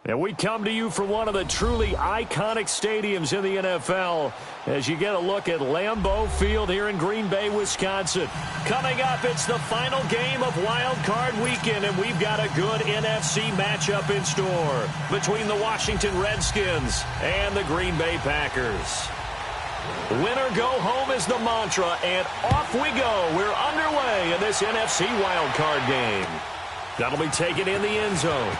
And we come to you from one of the truly iconic stadiums in the NFL as you get a look at Lambeau Field here in Green Bay, Wisconsin. Coming up, it's the final game of Wild Card Weekend, and we've got a good NFC matchup in store between the Washington Redskins and the Green Bay Packers. Win or go home is the mantra, and off we go. We're underway in this NFC Wild Card game. That'll be taken in the end zone.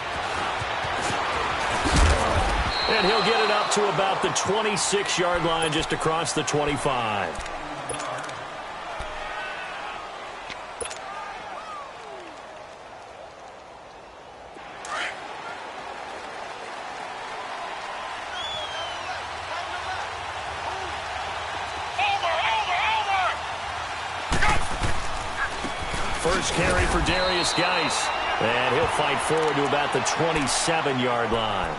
And he'll get it up to about the 26-yard line, just across the 25. First carry for Darius Geis. And he'll fight forward to about the 27-yard line.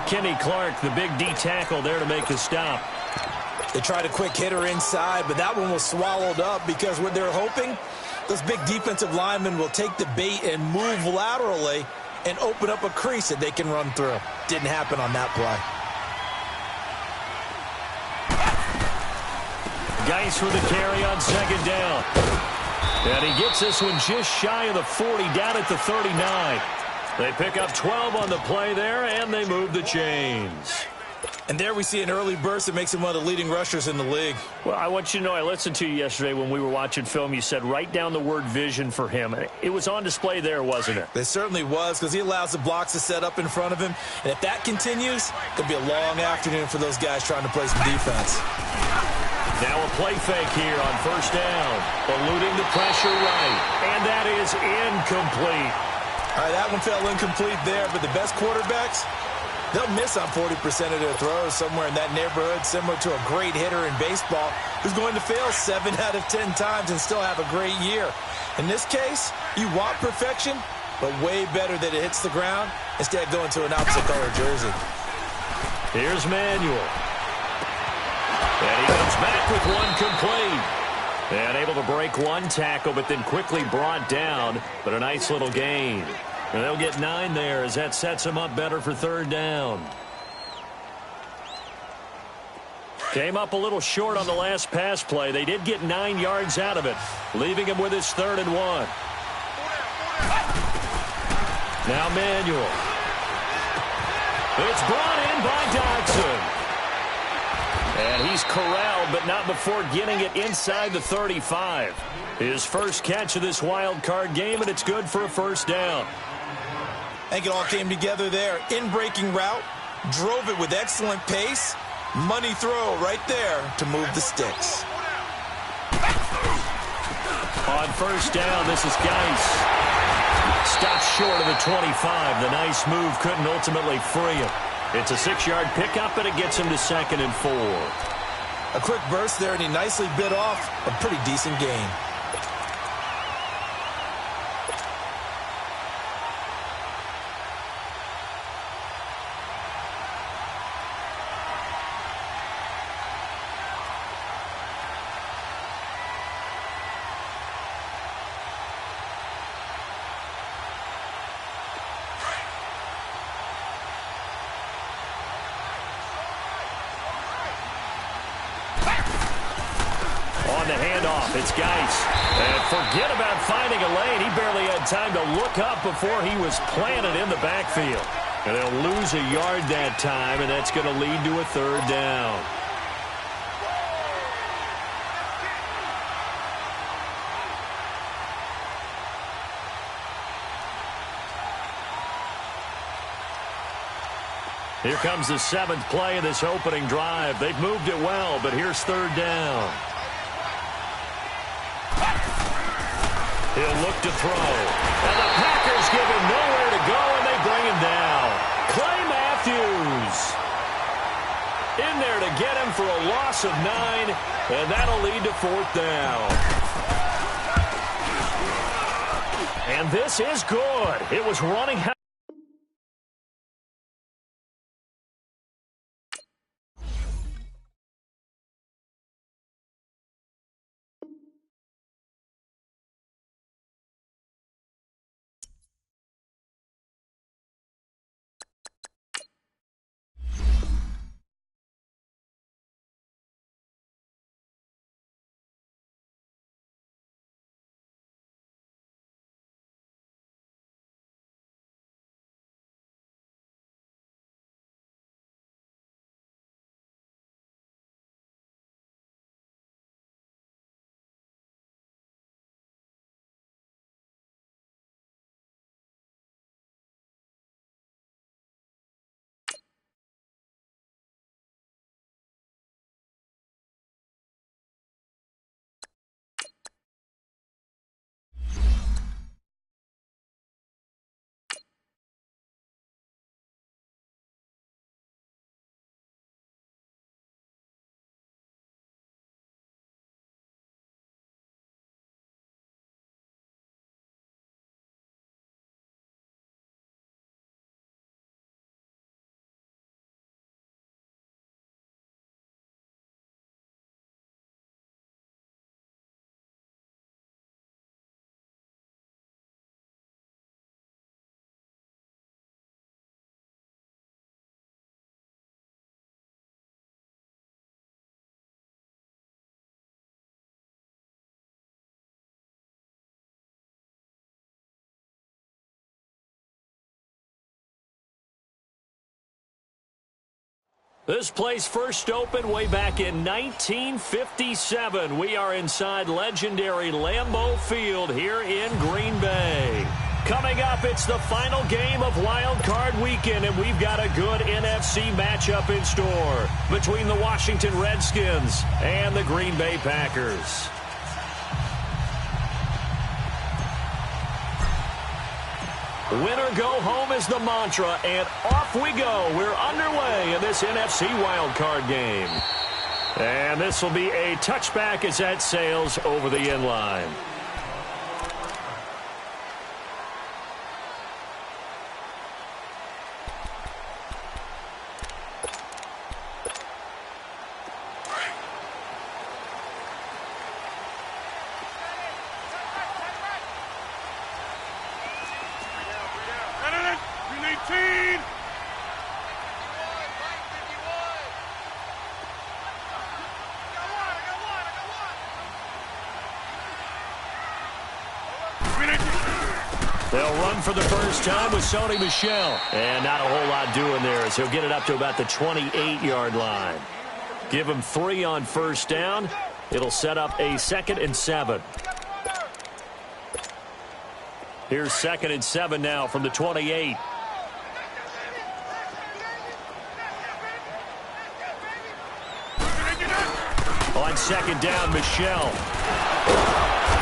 Kenny Clark, the big D tackle there to make the stop. They tried a quick hitter inside, but that one was swallowed up because what they're hoping, those big defensive linemen will take the bait and move laterally and open up a crease that they can run through. Didn't happen on that play. Geis for the carry on second down. And he gets this one just shy of the 40, down at the 39. They pick up 12 on the play there, and they move the chains. And there we see an early burst that makes him one of the leading rushers in the league. Well, I want you to know, I listened to you yesterday when we were watching film. You said write down the word vision for him. It was on display there, wasn't it? It certainly was, because he allows the blocks to set up in front of him. And if that continues, it could be a long afternoon for those guys trying to play some defense. Now a play fake here on first down. Eluding the pressure right. And that is incomplete. All right, that one fell incomplete there, but the best quarterbacks, they'll miss on 40% of their throws, somewhere in that neighborhood, similar to a great hitter in baseball who's going to fail 7 out of 10 times and still have a great year. In this case, you want perfection, but way better that it hits the ground instead of going to an opposite color jersey. Here's Manuel. And he comes back with one complete. And able to break one tackle, but then quickly brought down. But a nice little gain. And they'll get 9 there as that sets them up better for third down. Came up a little short on the last pass play. They did get 9 yards out of it, leaving him with his 3rd and 1. Now Manuel. It's brought in by Dodson. And he's corralled, but not before getting it inside the 35. His first catch of this wild card game, and it's good for a first down. I think it all came together there. In-breaking route, drove it with excellent pace. Money throw right there to move the sticks. On first down, this is Geis. Stops short of the 25. The nice move couldn't ultimately free him. It's a 6-yard pickup, and it gets him to 2nd and 4. A quick burst there, and he nicely bit off a pretty decent gain. The handoff, it's Geis. And forget about finding a lane. He barely had time to look up before he was planted in the backfield. And they'll lose a yard that time, and that's going to lead to a 3rd down. Here comes the 7th play of this opening drive. They've moved it well, but here's 3rd down. He'll look to throw. And the Packers give him nowhere to go, and they bring him down. Clay Matthews in there to get him for a loss of 9, and that'll lead to 4th down. And this is good. It was running out. This place first opened way back in 1957. We are inside legendary Lambeau Field here in Green Bay. Coming up, it's the final game of Wild Card Weekend, and we've got a good NFC matchup in store between the Washington Redskins and the Green Bay Packers. Win or go home is the mantra, and off we go. We're underway in this NFC wildcard game. And this will be a touchback as that sails over the end line. They'll run for the first time with Sony Michel. And not a whole lot doing there as he'll get it up to about the 28-yard line. Give him 3 on first down. It'll set up a 2nd and 7. Here's 2nd and 7 now from the 28. On 2nd down, Michel.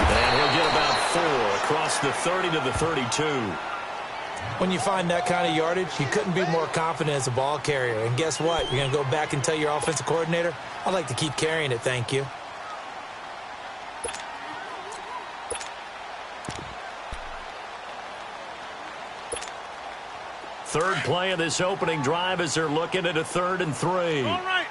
And he'll get about 4 across the 30 to the 32. When you find that kind of yardage, you couldn't be more confident as a ball carrier. And guess what? You're going to go back and tell your offensive coordinator, I'd like to keep carrying it, thank you. Third play of this opening drive as they're looking at a 3rd and 3. All right.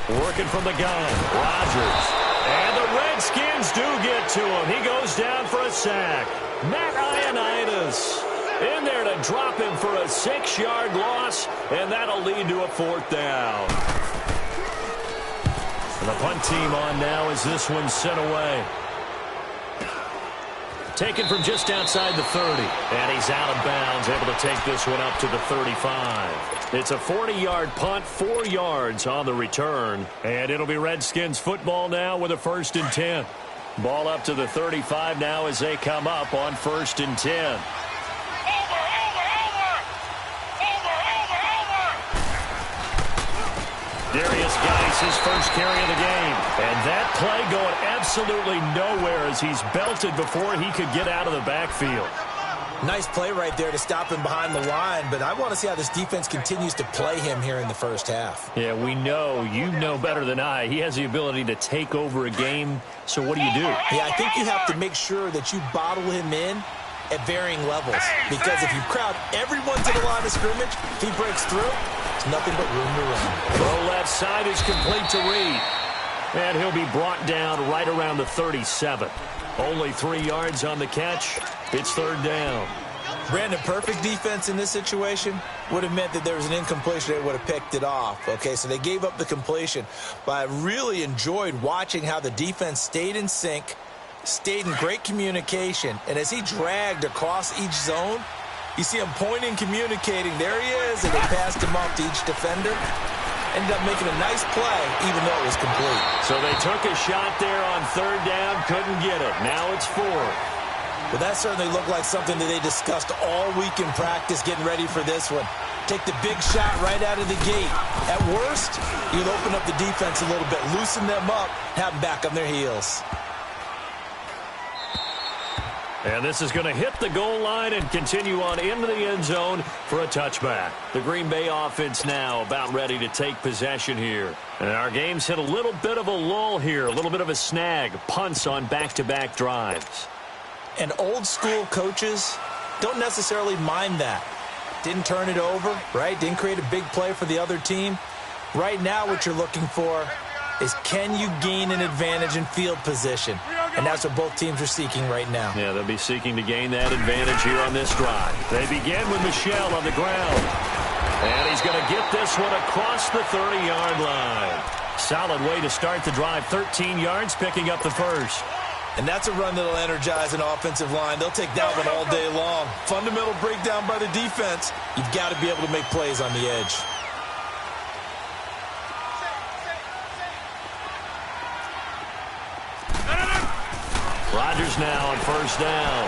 Working from the gun, Rodgers. And the Redskins do get to him. He goes down for a sack. Matt Ioannidis in there to drop him for a 6-yard loss, and that'll lead to a 4th down. And the punt team on now as this one's sent away. Taken from just outside the 30. And he's out of bounds, able to take this one up to the 35. It's a 40-yard punt, 4 yards on the return. And it'll be Redskins football now with a 1st and 10. Ball up to the 35 now as they come up on 1st and 10. Darius Geis, his first carry of the game. And that play going absolutely nowhere as he's belted before he could get out of the backfield. Nice play right there to stop him behind the line, but I want to see how this defense continues to play him here in the first half. Yeah, we know. You know better than I. He has the ability to take over a game, so what do you do? Yeah, I think you have to make sure that you bottle him in at varying levels, because if you crowd everyone to the line of scrimmage, if he breaks through, it's nothing but room to run. Throw left side is complete to Reed. And he'll be brought down right around the 37. Only 3 yards on the catch. It's 3rd down. Brandon, perfect defense in this situation would have meant that there was an incompletion. They would have picked it off. Okay, so they gave up the completion. But I really enjoyed watching how the defense stayed in sync, stayed in great communication. And as he dragged across each zone, you see him pointing, communicating. There he is, and they passed him off to each defender. Ended up making a nice play, even though it was complete. So they took a shot there on 3rd down, couldn't get it. Now it's 4. Well, that certainly looked like something that they discussed all week in practice, getting ready for this one. Take the big shot right out of the gate. At worst, you'll open up the defense a little bit, loosen them up, have them back on their heels. And this is going to hit the goal line and continue on into the end zone for a touchback. The Green Bay offense now about ready to take possession here. And our game's hit a little bit of a lull here, a little bit of a snag. Punts on back-to-back drives. And old-school coaches don't necessarily mind that. Didn't turn it over, right? Didn't create a big play for the other team. Right now what you're looking for is, can you gain an advantage in field position? And that's what both teams are seeking right now. Yeah, they'll be seeking to gain that advantage here on this drive. They begin with Michel on the ground. And he's going to get this one across the 30-yard line. Solid way to start the drive. 13 yards, picking up the first. And that's a run that'll energize an offensive line. They'll take that one all day long. Fundamental breakdown by the defense. You've got to be able to make plays on the edge. Rodgers now on first down.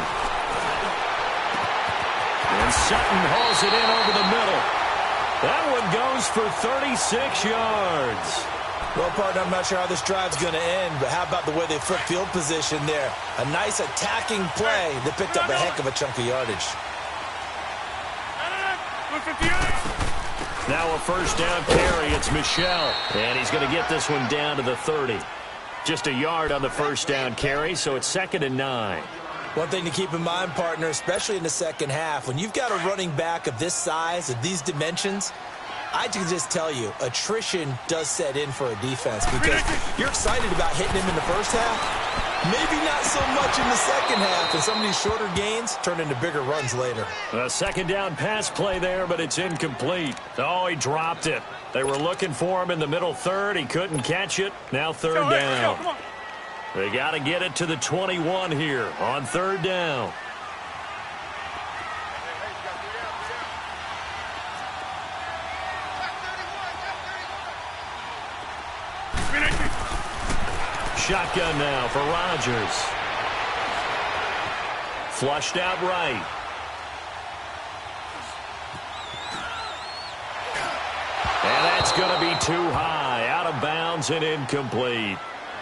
And Sutton hauls it in over the middle. That one goes for 36 yards. Well, partner, I'm not sure how this drive's going to end, but how about the way they flip field position there? A nice attacking play that picked up a heck of a chunk of yardage. Now a first down carry. It's Michel. And he's going to get this one down to the 30. Just a yard on the first down carry, so it's 2nd and 9. One thing to keep in mind, partner, especially in the second half, when you've got a running back of this size, of these dimensions, I can just tell you, attrition does set in for a defense because you're excited about hitting him in the first half, maybe not so much in the second half, and some of these shorter gains turn into bigger runs later. A second down pass play there, but it's incomplete. Oh, he dropped it. They were looking for him in the middle third. He couldn't catch it. Now third down. They got to get it to the 21 here on third down. Shotgun now for Rodgers. Flushed out right. And that's going to be too high. Out of bounds and incomplete.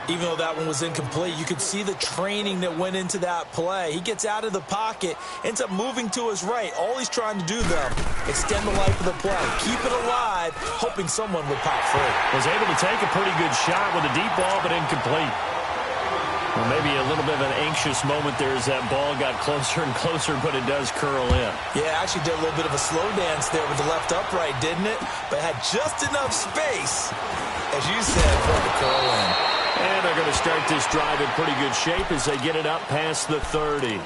Even though that one was incomplete, you could see the training that went into that play. He gets out of the pocket, ends up moving to his right. All he's trying to do, though, extend the life of the play. Keep it alive, hoping someone would pop free. Was able to take a pretty good shot with a deep ball, but incomplete. Well, maybe a little bit of an anxious moment there as that ball got closer and closer, but it does curl in. Yeah, actually did a little bit of a slow dance there with the left upright, didn't it? But had just enough space, as you said, for it to curl in. And they're going to start this drive in pretty good shape as they get it up past the 30.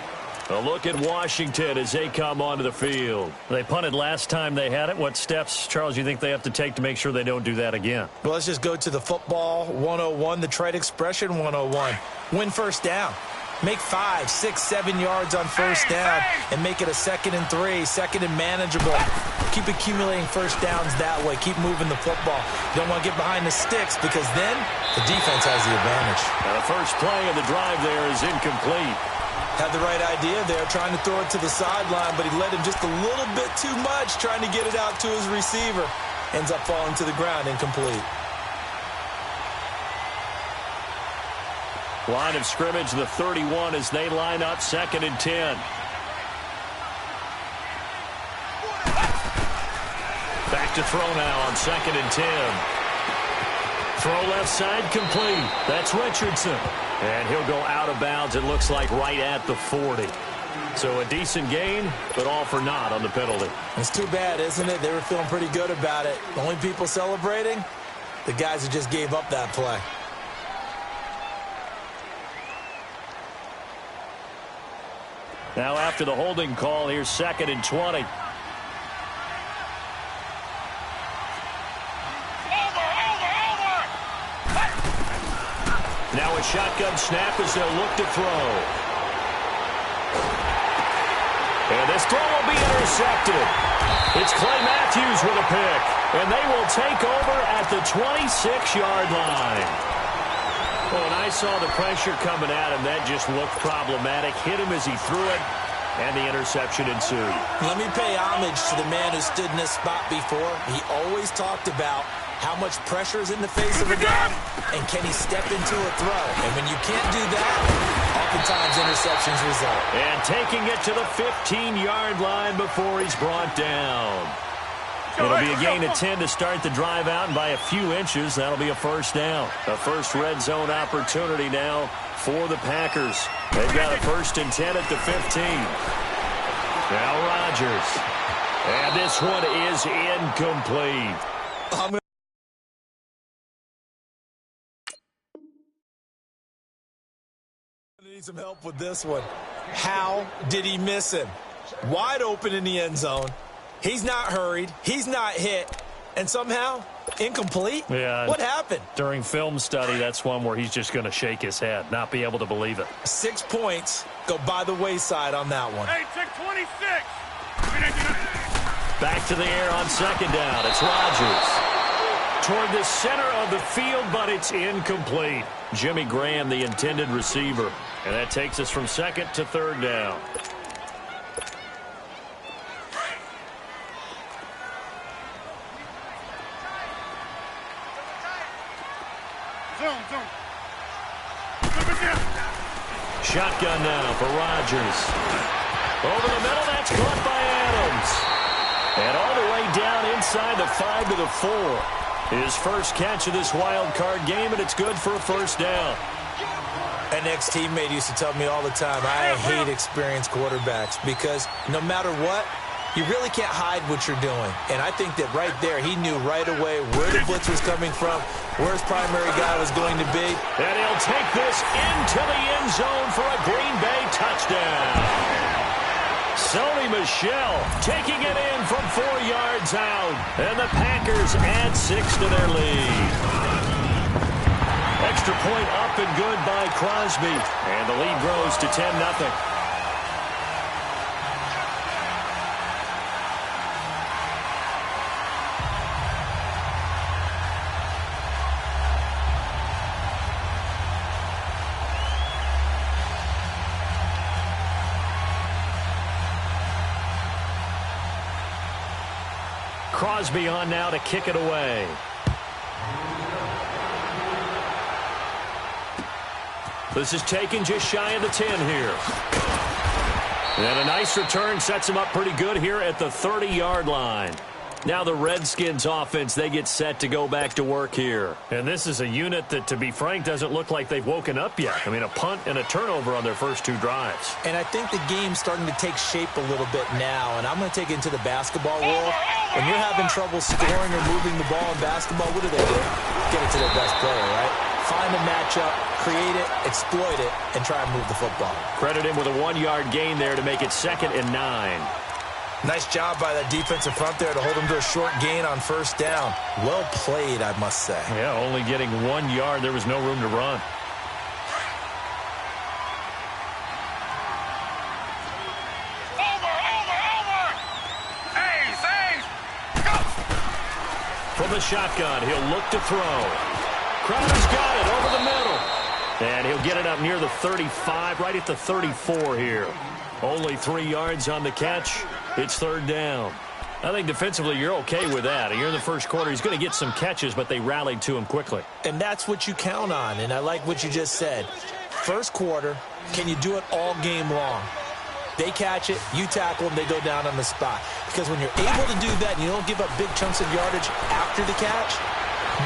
A look at Washington as they come onto the field. They punted last time they had it. What steps, Charles, you think they have to take to make sure they don't do that again? Well, let's just go to the football 101, the trade expression 101. Win first down. Make 5, 6, 7 yards on first down and make it a 2nd and 3, 2nd and manageable. Keep accumulating first downs that way. Keep moving the football. You don't want to get behind the sticks because then the defense has the advantage. Now the first play of the drive there is incomplete. Had the right idea there, trying to throw it to the sideline, but he led him just a little bit too much, trying to get it out to his receiver. Ends up falling to the ground, incomplete. Line of scrimmage, the 31 as they line up 2nd and 10. Back to throw now on 2nd and 10. Throw left side complete. That's Richardson. And he'll go out of bounds, it looks like, right at the 40. So a decent gain, but all for naught on the penalty. It's too bad, isn't it? They were feeling pretty good about it. The only people celebrating, the guys who just gave up that play. Now after the holding call, here's 2nd and 20. Now a shotgun snap as they'll look to throw. And this throw will be intercepted. It's Clay Matthews with a pick. And they will take over at the 26-yard line. Well, when I saw the pressure coming at him, that just looked problematic. Hit him as he threw it, and the interception ensued. Let me pay homage to the man who stood in this spot before. He always talked about how much pressure is in the face of a guy, and can he step into a throw? And when you can't do that, oftentimes interceptions result. And taking it to the 15-yard line before he's brought down. It'll be a gain of 10 to start the drive out, and by a few inches, that'll be a first down. A first red zone opportunity now for the Packers. They've got a 1st and 10 at the 15. Now Rodgers. And this one is incomplete. Need some help with this one. How did he miss him? Wide open in the end zone. He's not hurried. He's not hit. And somehow, Incomplete? Yeah. What happened? During film study, that's one where he's just going to shake his head, not be able to believe it. 6 points go by the wayside on that one. Hey, check 26. Back to the air on second down. It's Rodgers. Toward the center of the field, but it's incomplete. Jimmy Graham, the intended receiver. And that takes us from second to third down. Zone. Shotgun now for Rodgers. Over the middle, that's caught by Adams. And all the way down inside the 5 to the 4. His first catch of this wild card game, and it's good for a first down. An ex-teammate used to tell me all the time, I hate experienced quarterbacks because no matter what, you really can't hide what you're doing. And I think that right there, he knew right away where the blitz was coming from, where his primary guy was going to be. And he'll take this into the end zone for a Green Bay touchdown. Sony Michel taking it in from 4 yards out. And the Packers add 6 to their lead. Extra point up and good by Crosby. And the lead grows to 10-0. Crosby on now to kick it away. This is taken just shy of the 10 here. And a nice return sets him up pretty good here at the 30-yard line. Now the Redskins offense, they get set to go back to work here. And this is a unit that, to be frank, doesn't look like they've woken up yet. I mean, a punt and a turnover on their first 2 drives. And I think the game's starting to take shape a little bit now, and I'm going to take it into the basketball world. When you're having trouble scoring or moving the ball in basketball, what do? Get it to their best player, right? Find a matchup, create it, exploit it, and try and move the football. Credit him with a 1-yard gain there to make it 2nd and 9. Nice job by that defensive front there to hold him to a short gain on first down. Well played, I must say. Yeah, only getting 1 yard. There was no room to run. Over. Hey, go! From the shotgun, he'll look to throw. Crowder's got it over the middle. And he'll get it up near the 35, right at the 34 here. Only 3 yards on the catch. It's third down. I think defensively you're okay with that. Here in the first quarter, he's going to get some catches, but they rallied to him quickly. And that's what you count on, and I like what you just said. First quarter, can you do it all game long? They catch it, you tackle them, they go down on the spot. Because when you're able to do that and you don't give up big chunks of yardage after the catch,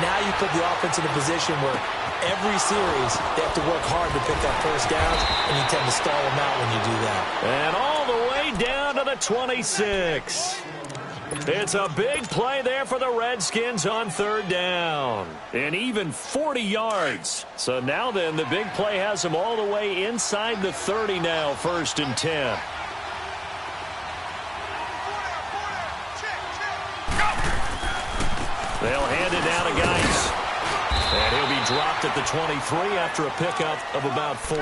now you put the offense in a position where every series they have to work hard to pick up first downs, and you tend to stall them out when you do that. And all the way down to the 26. It's a big play there for the Redskins on third down. And even 40 yards. So now then, the big play has them all the way inside the 30 now, 1st and 10. They'll hand it down to Geis. And he'll be dropped at the 23 after a pickup of about 4.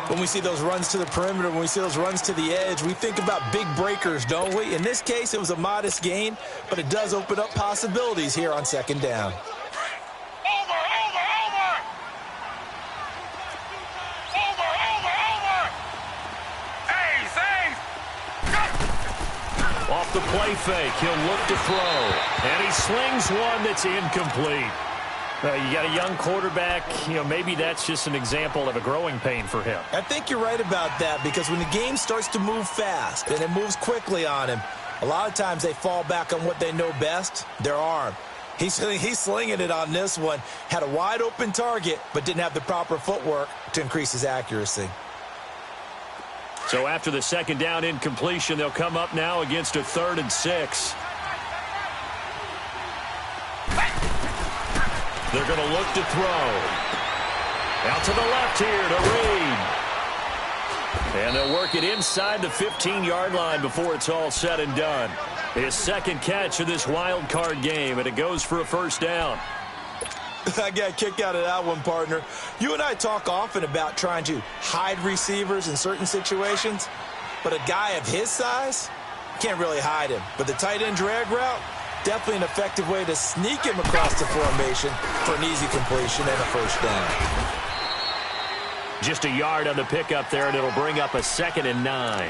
When we see those runs to the perimeter, when we see those runs to the edge, we think about big breakers, don't we? In this case, it was a modest gain, but it does open up possibilities here on second down. Over. Hey, go! Off the play fake, he'll look to throw. And he slings one that's incomplete. You got a young quarterback, maybe that's just an example of a growing pain for him. I think you're right about that, because when the game starts to move fast and it moves quickly on him, a lot of times they fall back on what they know best, their arm. He's slinging it on this one. Had a wide open target, but didn't have the proper footwork to increase his accuracy. So after the second down incompletion, they'll come up now against a 3rd and 6. They're going to look to throw. Out to the left here to Reed. And they'll work it inside the 15-yard line before it's all said and done. His second catch of this wild card game, and it goes for a first down. I got a kick out of that one, partner. You and I talk often about trying to hide receivers in certain situations, but a guy of his size can't really hide him. But the tight end drag route, definitely an effective way to sneak him across the formation for an easy completion and a first down. Just a yard on the pickup there, and it'll bring up a 2nd and 9.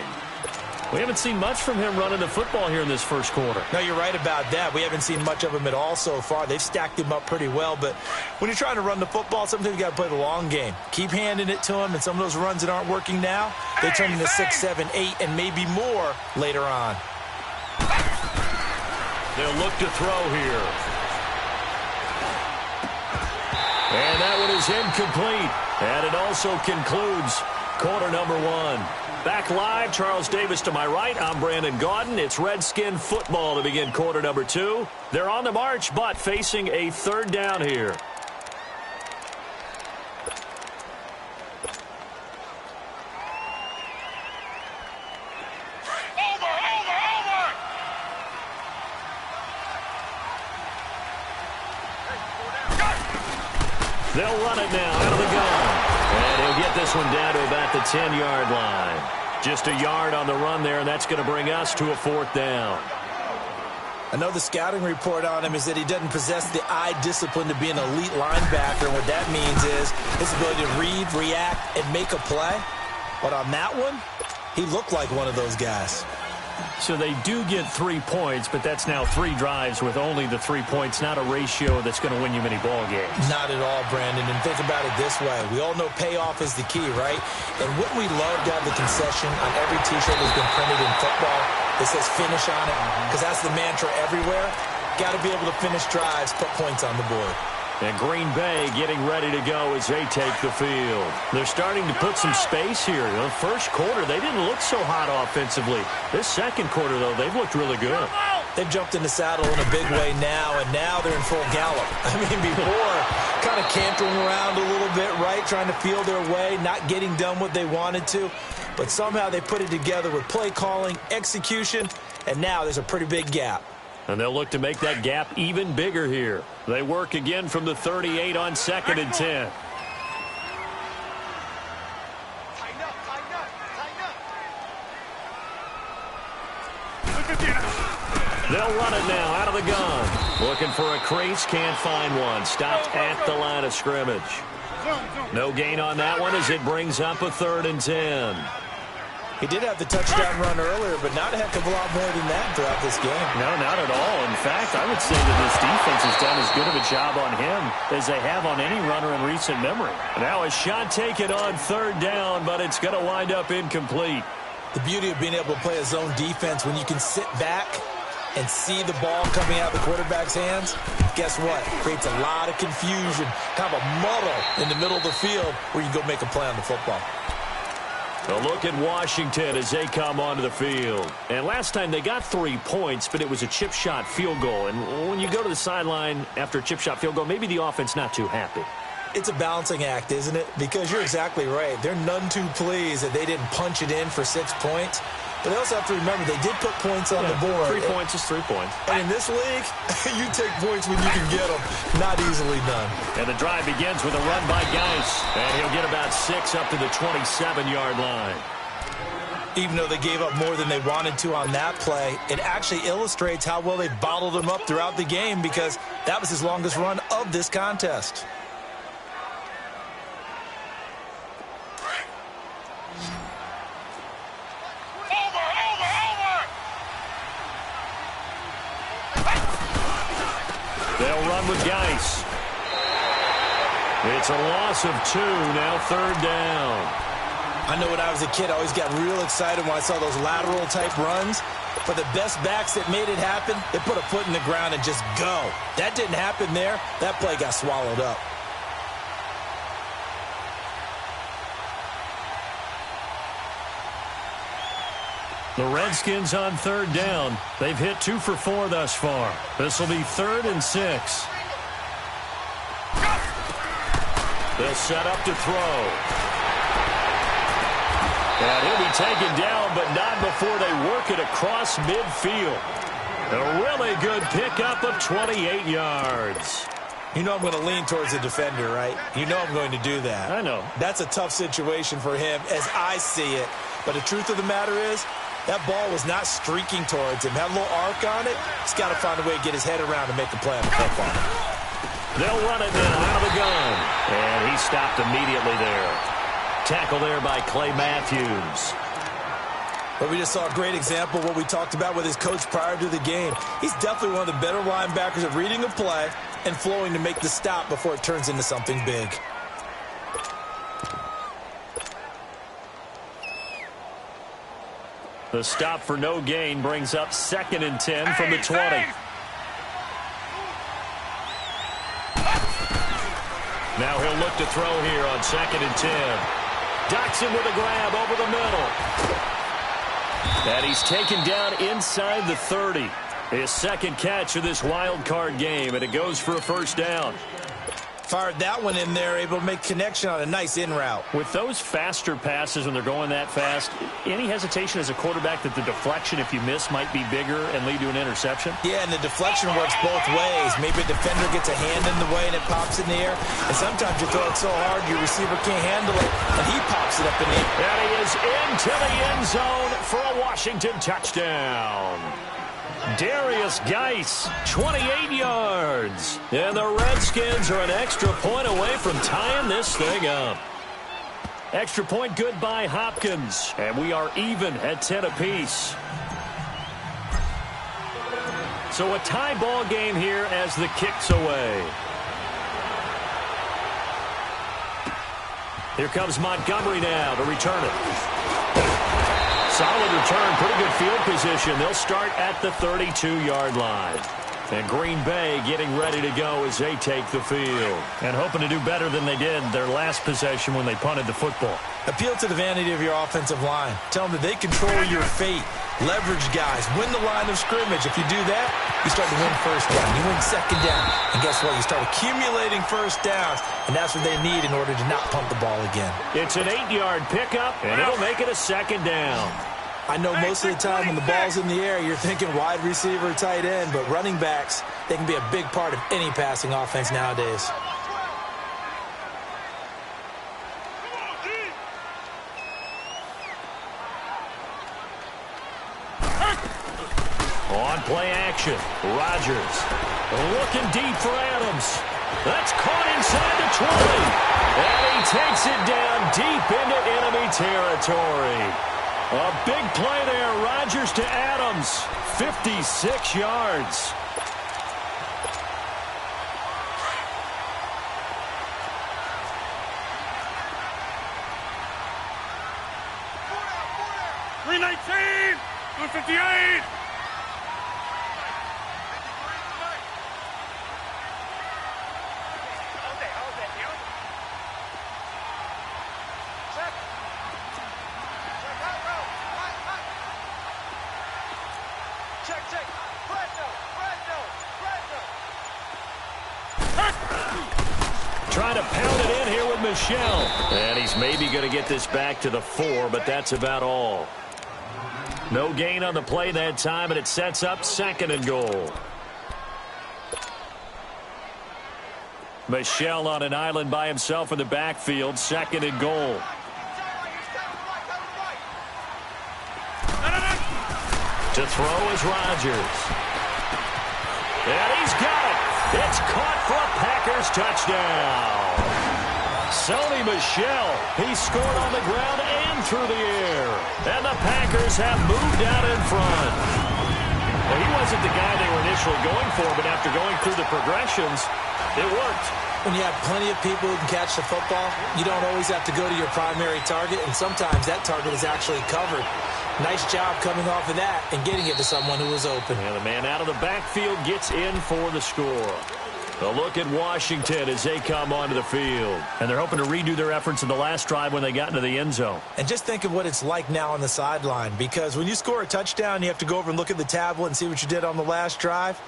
We haven't seen much from him running the football here in this first quarter. No, you're right about that. We haven't seen much of him at all so far. They've stacked him up pretty well, but when you're trying to run the football, sometimes you got to play the long game. Keep handing it to him, and some of those runs that aren't working now, they turn into 6, 7, 8, and maybe more later on. They'll look to throw here. And that one is incomplete. And it also concludes quarter number 1. Back live, Charles Davis to my right. I'm Brandon Gaudin. It's Redskin football to begin quarter number 2. They're on the march, but facing a third down here. They'll run it now out of the gun. And he'll get this one down to about the 10-yard line. Just a yard on the run there, and that's going to bring us to a 4th down. I know the scouting report on him is that he doesn't possess the eye discipline to be an elite linebacker, and what that means is his ability to read, react, and make a play. But on that one, he looked like one of those guys. So they do get 3 points, but that's now 3 drives with only the 3 points, not a ratio that's going to win you many ball games. Not at all, Brandon. And think about it this way. We all know payoff is the key, right? And wouldn't we love to have the concession on every T-shirt that's been printed in football that says finish on it? Because that's the mantra everywhere. Got to be able to finish drives, put points on the board. And Green Bay getting ready to go as they take the field. They're starting to put some space here. The first quarter, they didn't look so hot offensively. This second quarter, though, they've looked really good. They've jumped in the saddle in a big way now, and now they're in full gallop. I mean, before, kind of cantering around a little bit, right, trying to feel their way, not getting done what they wanted to. But somehow they put it together with play calling, execution, and now there's a pretty big gap. And they'll look to make that gap even bigger here. They work again from the 38 on 2nd and 10. They'll run it now out of the gun. Looking for a crease, can't find one. Stopped at the line of scrimmage. No gain on that one as it brings up a 3rd and 10. He did have the touchdown run earlier, but not a heck of a lot more than that throughout this game. No, not at all. In fact, I would say that this defense has done as good of a job on him as they have on any runner in recent memory. Now a shot taken on 3rd down, but it's going to wind up incomplete. The beauty of being able to play a zone defense when you can sit back and see the ball coming out of the quarterback's hands, guess what? Creates a lot of confusion, kind of a muddle in the middle of the field where you go make a play on the football. A look at Washington as they come onto the field. And last time they got 3 points, but it was a chip shot field goal. And when you go to the sideline after a chip shot field goal, maybe the offense not too happy. It's a balancing act, isn't it? Because you're exactly right. They're none too pleased that they didn't punch it in for 6 points. But they also have to remember they did put points on the board. 3 points is 3 points. And in this league, you take points when you can get them. Not easily done. And the drive begins with a run by Geis. And he'll get about 6 up to the 27-yard line. Even though they gave up more than they wanted to on that play, it actually illustrates how well they bottled them up throughout the game because that was his longest run of this contest. They'll run with Geis. It's a loss of 2, now 3rd down. I know when I was a kid, I always got real excited when I saw those lateral-type runs. For the best backs that made it happen, they put a foot in the ground and just go. That didn't happen there. That play got swallowed up. The Redskins on 3rd down. They've hit 2 for 4 thus far. This will be 3rd and 6. They'll set up to throw. And he'll be taken down, but not before they work it across midfield. A really good pickup of 28 yards. You know I'm going to lean towards the defender, right? You know I'm going to do that. I know. That's a tough situation for him as I see it. But the truth of the matter is, that ball was not streaking towards him. Had a little arc on it. He's got to find a way to get his head around and make a play on the football. They'll run it now out of the gun. And he stopped immediately there. Tackle there by Clay Matthews. But we just saw a great example of what we talked about with his coach prior to the game. He's definitely one of the better linebackers at reading a play and flowing to make the stop before it turns into something big. The stop for no gain brings up 2nd and 10 from the 20. Now he'll look to throw here on 2nd and 10. Doxson with a grab over the middle. And he's taken down inside the 30. His second catch of this wild card game, and it goes for a first down. Fired that one in there, able to make connection on a nice in route. With those faster passes when they're going that fast, any hesitation as a quarterback that the deflection, if you miss, might be bigger and lead to an interception? Yeah, and the deflection works both ways. Maybe a defender gets a hand in the way and it pops in the air. And sometimes you throw it so hard your receiver can't handle it, and he pops it up in the air. And he is into the end zone for a Washington touchdown. Darius Geis, 28 yards. And the Redskins are an extra point away from tying this thing up. Extra point good by Hopkins. And we are even at 10 apiece. So a tie ball game here as the kick's away. Here comes Montgomery now to return it. Solid return, pretty good field position. They'll start at the 32-yard line. And Green Bay getting ready to go as they take the field. And hoping to do better than they did their last possession when they punted the football. Appeal to the vanity of your offensive line. Tell them that they control your fate. Leverage guys. Win the line of scrimmage. If you do that, you start to win first down. You win second down. And guess what? You start accumulating first downs. And that's what they need in order to not punt the ball again. It's an 8-yard pickup, and it'll make it a second down. I know most of the time when the ball's in the air, you're thinking wide receiver, tight end, but running backs, they can be a big part of any passing offense nowadays. On play action, Rodgers looking deep for Adams. That's caught inside the 20. And he takes it down deep into enemy territory. A big play there, Rodgers to Adams, 56 yards. $319, $258. Trying to pound it in here with Michel. And he's maybe going to get this back to the 4, but that's about all. No gain on the play that time, and it sets up 2nd and goal. Michel on an island by himself in the backfield, 2nd and goal. To throw is Rodgers. And he's got it. It's caught for a Packers touchdown. Sony Michel, he scored on the ground and through the air. And the Packers have moved out in front. Well, he wasn't the guy they were initially going for, but after going through the progressions, it worked. When you have plenty of people who can catch the football, you don't always have to go to your primary target, and sometimes that target is actually covered. Nice job coming off of that and getting it to someone who was open. And the man out of the backfield gets in for the score. A look at Washington as they come onto the field. And they're hoping to redo their efforts in the last drive when they got into the end zone. And just think of what it's like now on the sideline, because when you score a touchdown, you have to go over and look at the tablet and see what you did on the last drive.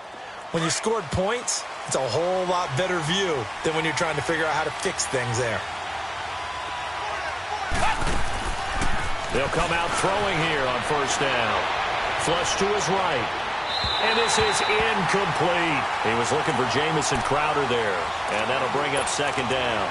When you scored points, it's a whole lot better view than when you're trying to figure out how to fix things there. They'll come out throwing here on first down. Flush to his right. And this is incomplete. He was looking for Jamison Crowder there. And that'll bring up second down.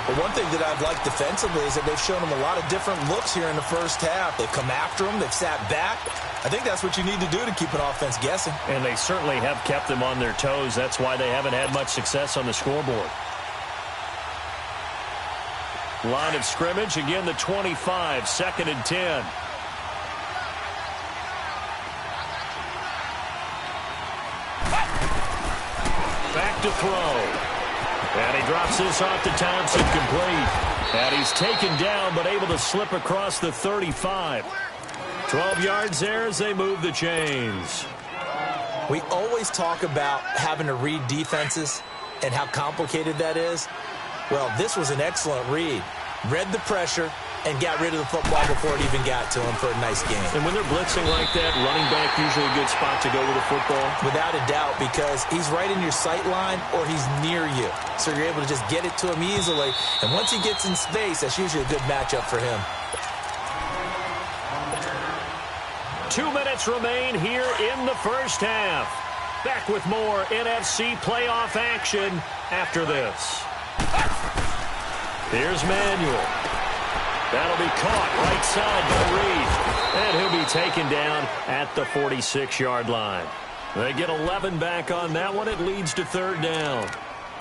But one thing that I've liked defensively is that they've shown him a lot of different looks here in the first half. They've come after him. They've sat back. I think that's what you need to do to keep an offense guessing. And they certainly have kept them on their toes. That's why they haven't had much success on the scoreboard. Line of scrimmage, again the 25, 2nd and 10. Back to throw. And he drops this off to Thompson, complete. And he's taken down, but able to slip across the 35. 12 yards there as they move the chains. We always talk about having to read defenses and how complicated that is. Well, this was an excellent read. Read the pressure and got rid of the football before it even got to him for a nice game. And when they're blitzing like that, running back usually a good spot to go with the football? Without a doubt, because he's right in your sight line or he's near you. So you're able to just get it to him easily. And once he gets in space, that's usually a good matchup for him. 2 minutes remain here in the first half. Back with more NFC playoff action after this. Here's Manuel. That'll be caught right side by Reed. And he'll be taken down at the 46-yard line. They get 11 back on that one. It leads to third down.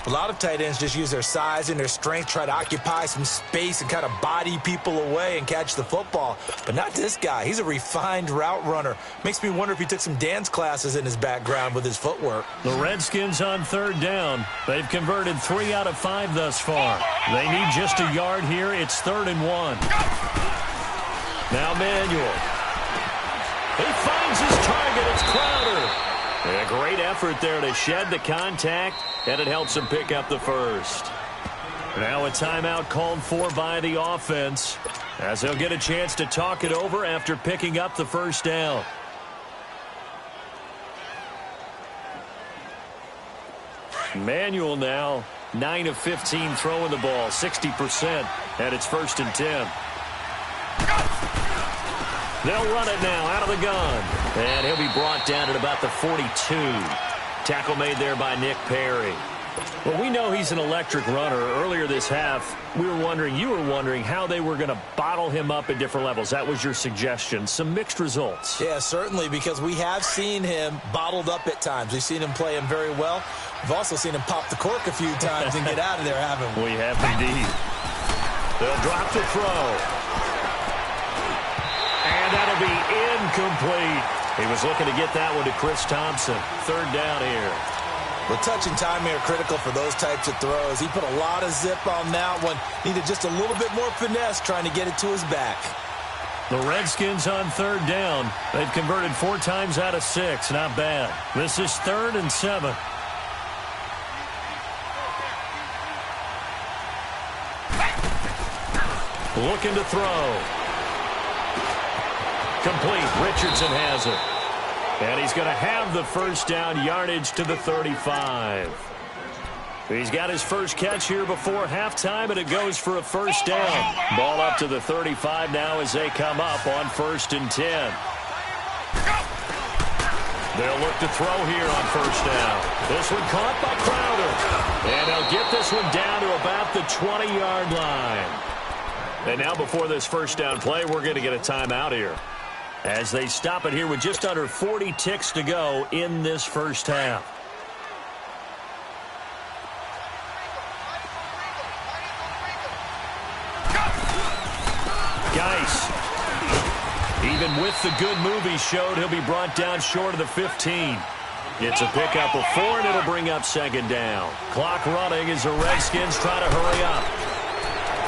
A lot of tight ends just use their size and their strength, try to occupy some space and kind of body people away and catch the football. But not this guy. He's a refined route runner. Makes me wonder if he took some dance classes in his background with his footwork. The Redskins on third down. They've converted 3 out of 5 thus far. They need just a yard here. It's 3rd and 1. Now Manuel. He finds his target. It's Crowder. A great effort there to shed the contact, and it helps him pick up the first. Now a timeout called for by the offense, as they'll get a chance to talk it over after picking up the first down. Manuel now 9 of 15 throwing the ball, 60%, and it's 1st and 10. They'll run it now out of the gun. And he'll be brought down at about the 42. Tackle made there by Nick Perry. Well, we know he's an electric runner. Earlier this half, you were wondering how they were going to bottle him up at different levels. That was your suggestion. Some mixed results. Yeah, certainly, because we have seen him bottled up at times. We've seen him play him very well. We've also seen him pop the cork a few times and get out of there, haven't we? We have indeed. They'll drop the throw. And that'll be incomplete. He was looking to get that one to Chris Thompson. 3rd down here. Well, touch and time here critical for those types of throws. He put a lot of zip on that one. Needed just a little bit more finesse trying to get it to his back. The Redskins on 3rd down. They've converted 4 times out of 6. Not bad. This is 3rd and 7. Looking to throw. Complete. Richardson has it. And he's going to have the first down, yardage to the 35. He's got his first catch here before halftime, and it goes for a first down. Ball up to the 35 now as they come up on 1st and 10. They'll look to throw here on first down. This one caught by Crowder. And they'll get this one down to about the 20-yard line. And now before this first down play, we're going to get a timeout here, as they stop it here with just under 40 ticks to go in this first half. Geis, even with the good move he showed, he'll be brought down short of the 15. It's a pickup of 4, and it'll bring up 2nd down. Clock running as the Redskins try to hurry up.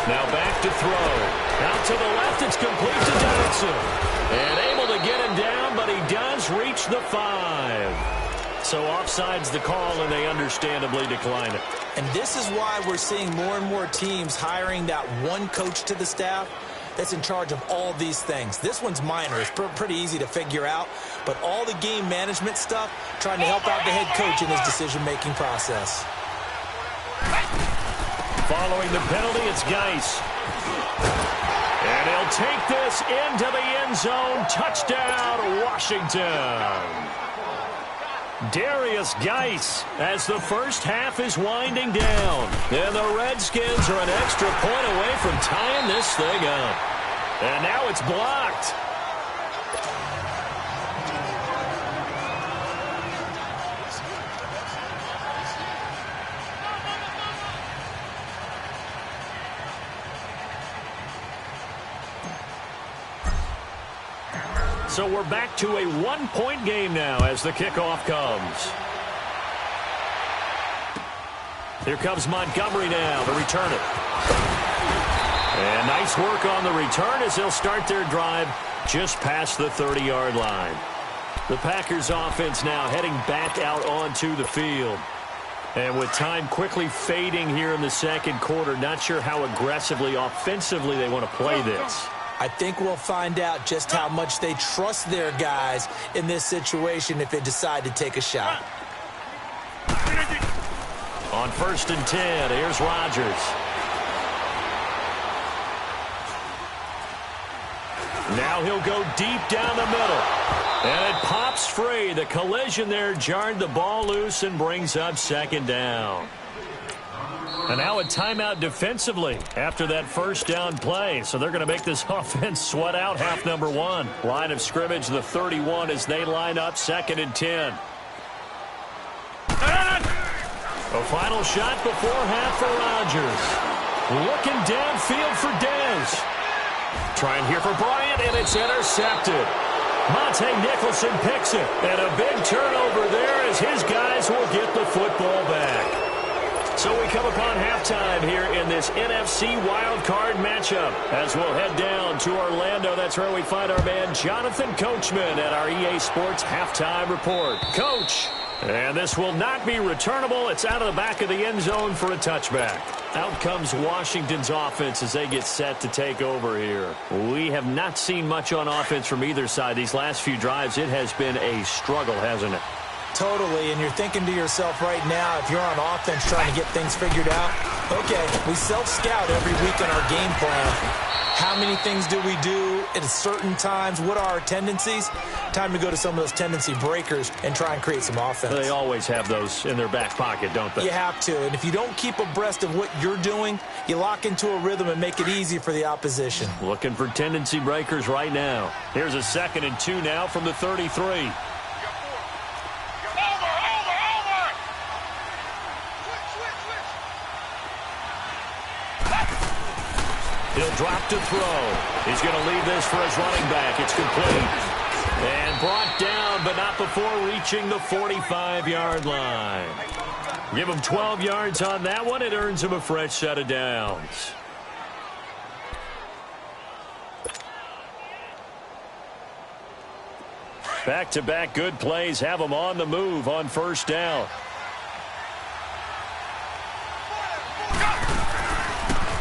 Now back to throw. Out to the left, it's complete to Johnson. And able to get him down, but he does reach the 5. So offside's the call, and they understandably decline it. And this is why we're seeing more and more teams hiring that one coach to the staff that's in charge of all these things. This one's minor. It's pretty easy to figure out. But all the game management stuff, trying to help out the head coach in his decision-making process. Following the penalty, it's Geis. And he'll take this into the end zone. Touchdown, Washington. Darius Geis as the first half is winding down. And the Redskins are an extra point away from tying this thing up. And now it's blocked. So we're back to a one-point game now as the kickoff comes. Here comes Montgomery now to return it. And nice work on the return as they'll start their drive just past the 30-yard line. The Packers offense now heading back out onto the field. And with time quickly fading here in the second quarter, not sure how aggressively, offensively they want to play this. I think we'll find out just how much they trust their guys in this situation if they decide to take a shot. On 1st and 10, here's Rodgers. Now he'll go deep down the middle. And it pops free. The collision there jarred the ball loose and brings up 2nd down. And now a timeout defensively after that first down play. So they're going to make this offense sweat out half number 1. Line of scrimmage, the 31 as they line up 2nd and 10. A final shot before half for Rodgers. Looking downfield for Dez. Trying here for Bryant, and it's intercepted. Monte Nicholson picks it. And a big turnover there as his guys will get the football back. So we come upon halftime here in this NFC wildcard matchup as we'll head down to Orlando. That's where we find our man Jonathan Coachman at our EA Sports Halftime Report. Coach, and this will not be returnable. It's out of the back of the end zone for a touchback. Out comes Washington's offense as they get set to take over here. We have not seen much on offense from either side. These last few drives, it has been a struggle, hasn't it? Totally, and you're thinking to yourself right now, if you're on offense trying to get things figured out, okay, we self-scout every week in our game plan. How many things do we do at certain times? What are our tendencies? Time to go to some of those tendency breakers and try and create some offense. They always have those in their back pocket, don't they? You have to, and if you don't keep abreast of what you're doing, you lock into a rhythm and make it easy for the opposition. Looking for tendency breakers right now. Here's a 2nd and 2 now from the 33. He'll drop to throw. He's going to leave this for his running back. It's complete. And brought down, but not before reaching the 45-yard line. Give him 12 yards on that one. It earns him a fresh set of downs. Back-to-back good plays have him on the move on 1st down.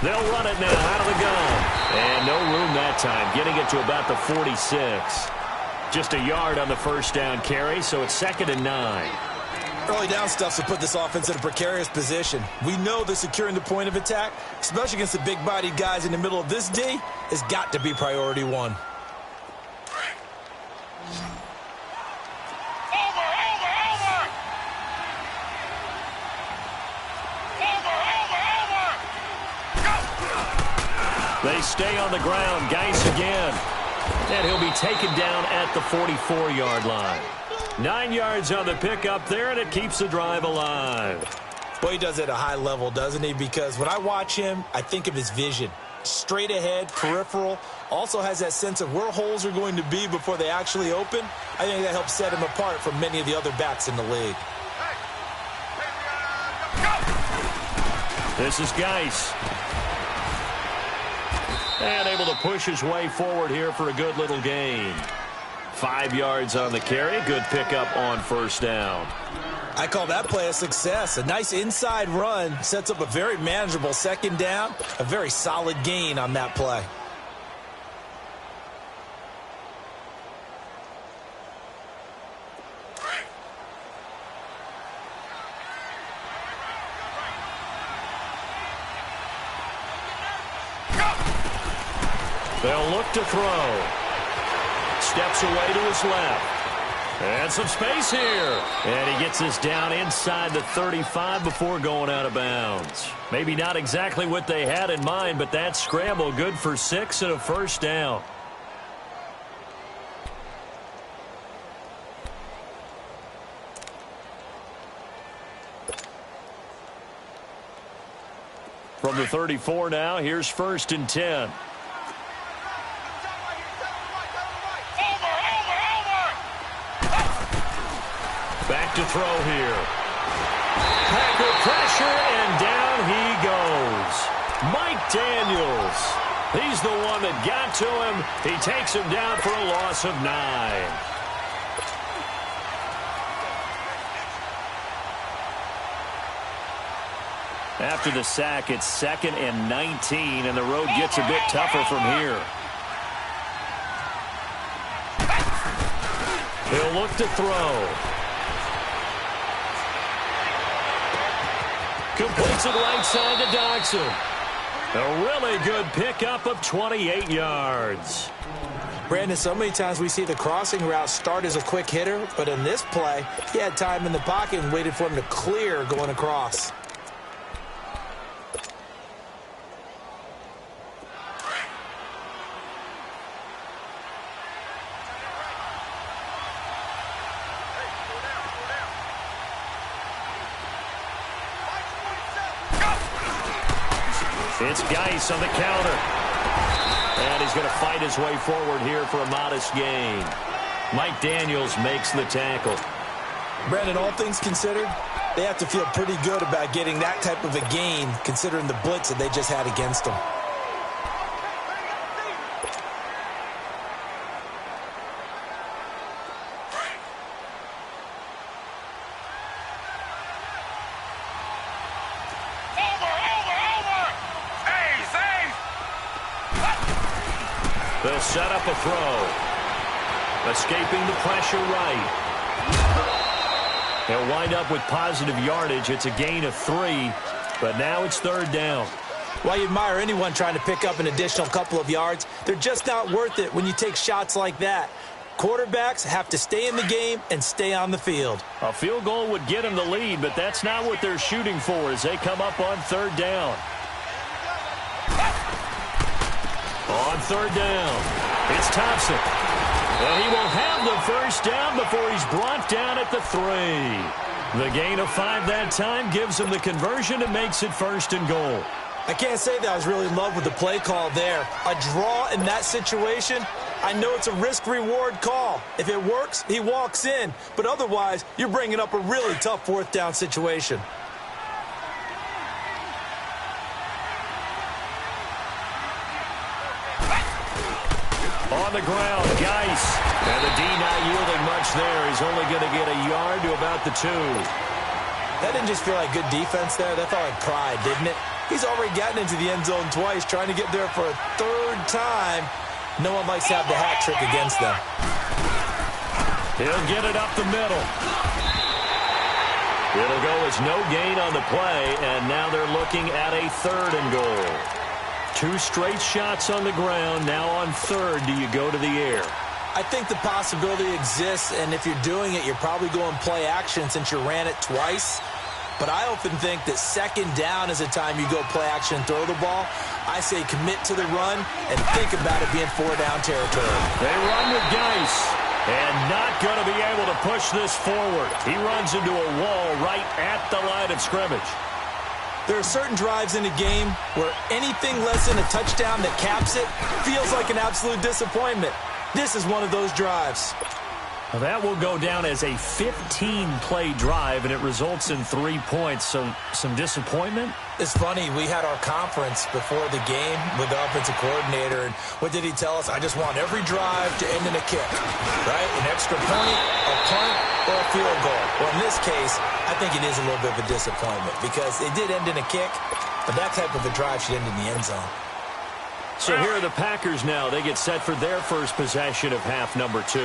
They'll run it now out of the gun. And no room that time, getting it to about the 46. Just a yard on the 1st down carry, so it's 2nd and 9. Early down stuff to put this offense in a precarious position. We know that securing the point of attack, especially against the big-bodied guys in the middle of this D, has got to be priority 1. They stay on the ground. Geis again. And he'll be taken down at the 44-yard line. 9 yards on the pickup there, and it keeps the drive alive. Well, he does it at a high level, doesn't he? Because when I watch him, I think of his vision. Straight ahead, peripheral. Also has that sense of where holes are going to be before they actually open. I think that helps set him apart from many of the other backs in the league. This is Geis. And able to push his way forward here for a good little gain. 5 yards on the carry. Good pickup on 1st down. I call that play a success. A nice inside run sets up a very manageable 2nd down. A very solid gain on that play. They'll look to throw. Steps away to his left. And some space here. And he gets us down inside the 35 before going out of bounds. Maybe not exactly what they had in mind, but that scramble good for 6 and a first down. From the 34 now, here's 1st and 10. Back to throw here. Packer pressure, and down he goes. Mike Daniels. He's the one that got to him. He takes him down for a loss of 9. After the sack, it's 2nd and 19, and the road gets a bit tougher from here. He'll look to throw. Completes it right side to Dodson. A really good pickup of 28 yards. Brandon, so many times we see the crossing route start as a quick hitter, but in this play, he had time in the pocket and waited for him to clear going across. It's Geis on the counter. And he's going to fight his way forward here for a modest gain. Mike Daniels makes the tackle. Brandon, all things considered, they have to feel pretty good about getting that type of a gain, considering the blitz that they just had against them. They'll set up a throw. Escaping the pressure right. They'll wind up with positive yardage. It's a gain of 3, but now it's 3rd down. While you admire anyone trying to pick up an additional couple of yards, they're just not worth it when you take shots like that. Quarterbacks have to stay in the game and stay on the field. A field goal would get them the lead, but that's not what they're shooting for as they come up on 3rd down. On 3rd down, it's Thompson. And he will have the first down before he's brought down at the 3. The gain of 5 that time gives him the conversion and makes it 1st and goal. I can't say that I was really in love with the play call there. A draw in that situation, I know it's a risk-reward call. If it works, he walks in. But otherwise, you're bringing up a really tough 4th down situation. On the ground, Geis. And the D not yielding much there. He's only going to get a yard to about the 2. That didn't just feel like good defense there. That felt like pride, didn't it? He's already gotten into the end zone twice, trying to get there for a 3rd time. No one likes to have the hat trick against them. He'll get it up the middle. It'll go as no gain on the play, and now they're looking at a 3rd and goal. 2 straight shots on the ground. Now on 3rd, do you go to the air? I think the possibility exists, and if you're doing it, you're probably going play action since you ran it twice. But I often think that 2nd down is a time you go play action and throw the ball. I say commit to the run and think about it being 4-down territory. They run with Geis, and not going to be able to push this forward. He runs into a wall right at the line of scrimmage. There are certain drives in a game where anything less than a touchdown that caps it feels like an absolute disappointment. This is one of those drives. Well, that will go down as a 15-play drive, and it results in 3 points. So some disappointment? It's funny. We had our conference before the game with the offensive coordinator, and what did he tell us? I just want every drive to end in a kick, right? An extra point, a punt, or a field goal. Well, in this case, I think it is a little bit of a disappointment because it did end in a kick, but that type of a drive should end in the end zone. So here are the Packers now. They get set for their first possession of half number 2.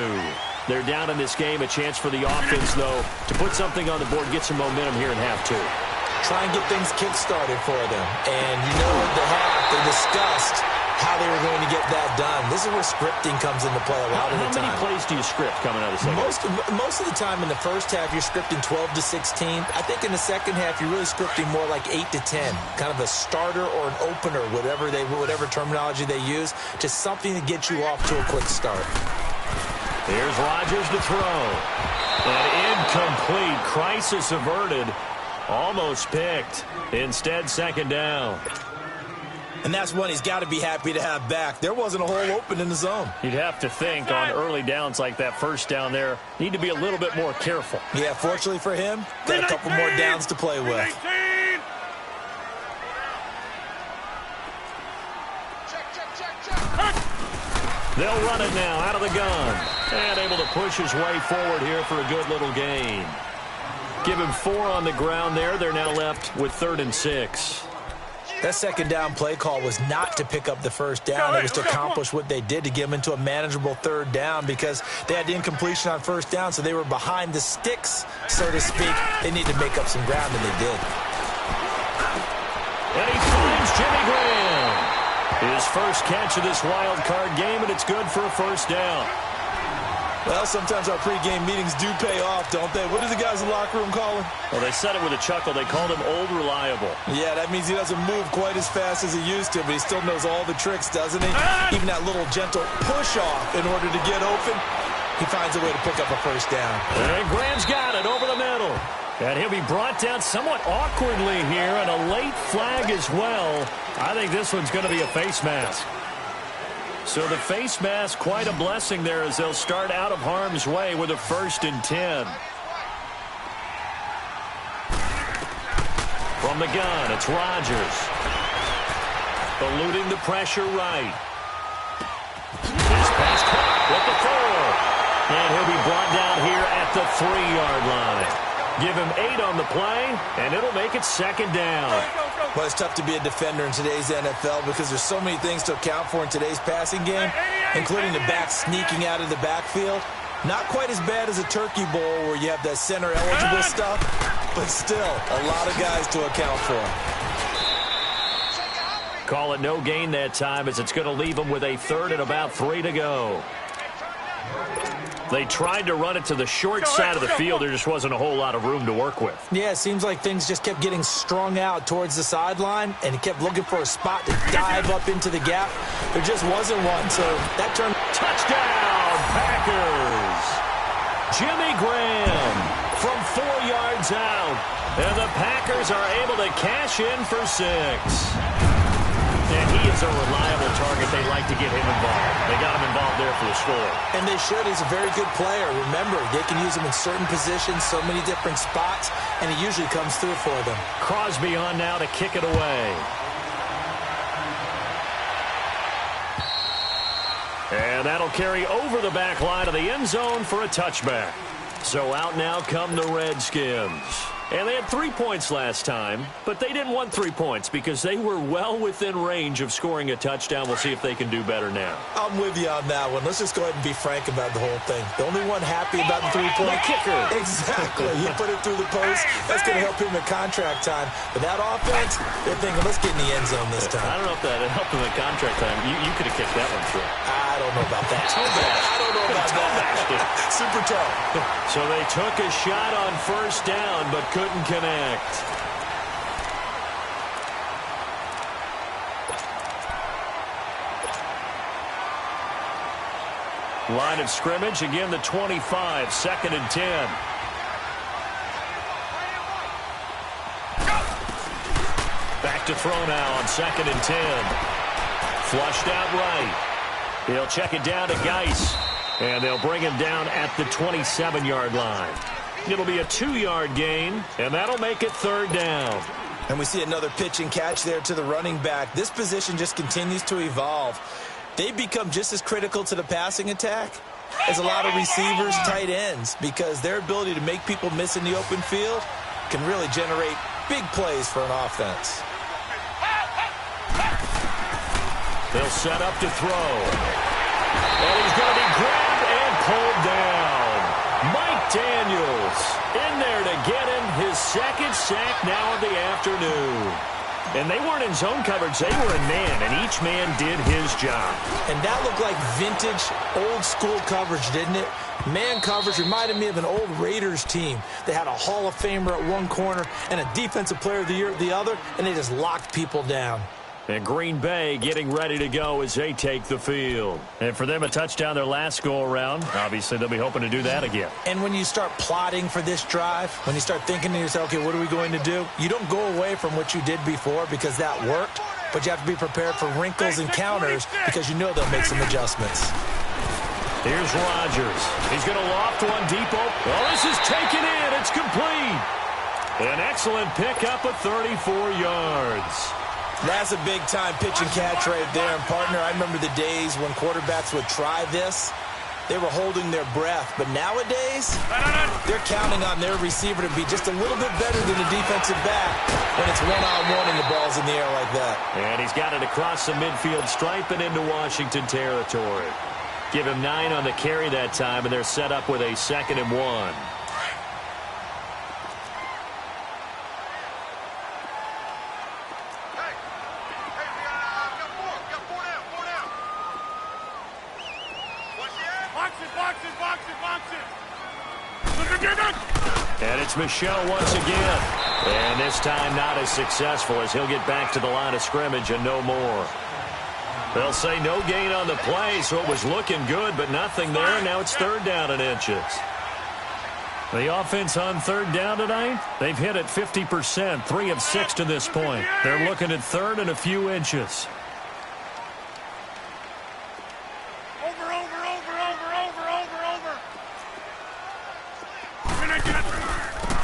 They're down in this game. A chance for the offense, though, to put something on the board, get some momentum here in half 2. Try and get things kick-started for them. And you know at the half, they discussed how they were going to get that done. This is where scripting comes into play a lot of the time. How many plays do you script coming out of the second half? Most of the time in the first half, you're scripting 12 to 16. I think in the second half, you're really scripting more like 8 to 10. Kind of a starter or an opener, whatever terminology they use. Just something to get you off to a quick start. Here's Rodgers to throw. An incomplete. Crisis averted. Almost picked. Instead, second down. And that's one he's got to be happy to have back. There wasn't a hole open in the zone. You'd have to think on early downs like that first down there, need to be a little bit more careful. Yeah, fortunately for him, got a couple more downs to play with. They'll run it now out of the gun. And able to push his way forward here for a good little gain. Give him 4 on the ground there. They're now left with 3rd and 6. That second down play call was not to pick up the first down. It was to accomplish what they did to get them into a manageable 3rd down because they had the incompletion on first down, so they were behind the sticks, so to speak. They need to make up some ground, and they did. And he finds Jimmy Graham. His first catch of this wild card game, and it's good for a first down. Well, sometimes our pregame meetings do pay off, don't they? What do the guys in the locker room call him? Well, they said it with a chuckle. They called him Old Reliable. Yeah, that means he doesn't move quite as fast as he used to, but he still knows all the tricks, doesn't he? Even that little gentle push-off in order to get open, he finds a way to pick up a first down. And Graham's got it over the middle. And he'll be brought down somewhat awkwardly here, and a late flag as well. I think this one's going to be a face mask. So the face mask, quite a blessing there as they'll start out of harm's way with a 1st and 10. From the gun, it's Rodgers. Eluding the pressure right. His pass caught with the 4. And he'll be brought down here at the 3-yard line. Give him 8 on the play, and it'll make it second down. Well, it's tough to be a defender in today's NFL because there's so many things to account for in today's passing game, including the back sneaking out of the backfield. Not quite as bad as a turkey bowl where you have that center-eligible stuff, but still a lot of guys to account for. Call it no gain that time as it's going to leave them with a 3rd and about 3 to go. They tried to run it to the short side of the field. There just wasn't a whole lot of room to work with. Yeah, it seems like things just kept getting strung out towards the sideline, and he kept looking for a spot to dive up into the gap. There just wasn't one, so that turned... Touchdown, Packers! Jimmy Graham from 4 yards out. And the Packers are able to cash in for 6. And he is a reliable target. They like to get him involved. They got him involved there for the score. And they should. He's a very good player. Remember, they can use him in certain positions, so many different spots, and he usually comes through for them. Crosby on now to kick it away. And that'll carry over the back line of the end zone for a touchback. So out now come the Redskins. And they had 3 points last time, but they didn't want 3 points because they were well within range of scoring a touchdown. We'll see if they can do better now. I'm with you on that one. Let's just go ahead and be frank about the whole thing. The only one happy about the 3-point kicker. Exactly. He put it through the post. That's going to help him in contract time. But that offense, they're thinking, let's get in the end zone this time. I don't know if that helped him in contract time. You could have kicked that one through. I don't know about that. I don't know about that. Super tough. So they took a shot on first down, but couldn't connect. Line of scrimmage, again the 25, 2nd and 10. Back to throw now on 2nd and 10. Flushed out right. He'll check it down to Geis. And they'll bring him down at the 27-yard line. It'll be a 2-yard gain, and that'll make it 3rd down. And we see another pitch and catch there to the running back. This position just continues to evolve. They become just as critical to the passing attack as a lot of receivers, tight ends, because their ability to make people miss in the open field can really generate big plays for an offense. They'll set up to throw. And he's going to be grabbed and pulled down. Mike Daniels in there to get him his 2nd sack now of the afternoon. And they weren't in zone coverage. They were in man, and each man did his job. And that looked like vintage, old-school coverage, didn't it? Man coverage reminded me of an old Raiders team. They had a Hall of Famer at one corner and a Defensive Player of the Year at the other, and they just locked people down. And Green Bay getting ready to go as they take the field. And for them, a touchdown their last go-around. Obviously, they'll be hoping to do that again. And when you start plotting for this drive, when you start thinking to yourself, okay, what are we going to do? You don't go away from what you did before because that worked, but you have to be prepared for wrinkles and counters because you know they'll make some adjustments. Here's Rodgers. He's going to loft one deep. Well, this is taken in. It's complete. An excellent pickup of 34 yards. That's a big-time pitch and catch right there. And, partner, I remember the days when quarterbacks would try this. They were holding their breath. But nowadays, they're counting on their receiver to be just a little bit better than the defensive back when it's one-on-one and the ball's in the air like that. And he's got it across the midfield stripe and into Washington territory. Give him 9 on the carry that time, and they're set up with a 2nd and 1. And it's Michel once again. And this time not as successful as he'll get back to the line of scrimmage and no more. They'll say no gain on the play, so it was looking good, but nothing there. Now it's 3rd down and inches. The offense on 3rd down tonight, they've hit it 50%, 3 of 6 to this point. They're looking at 3rd and a few inches.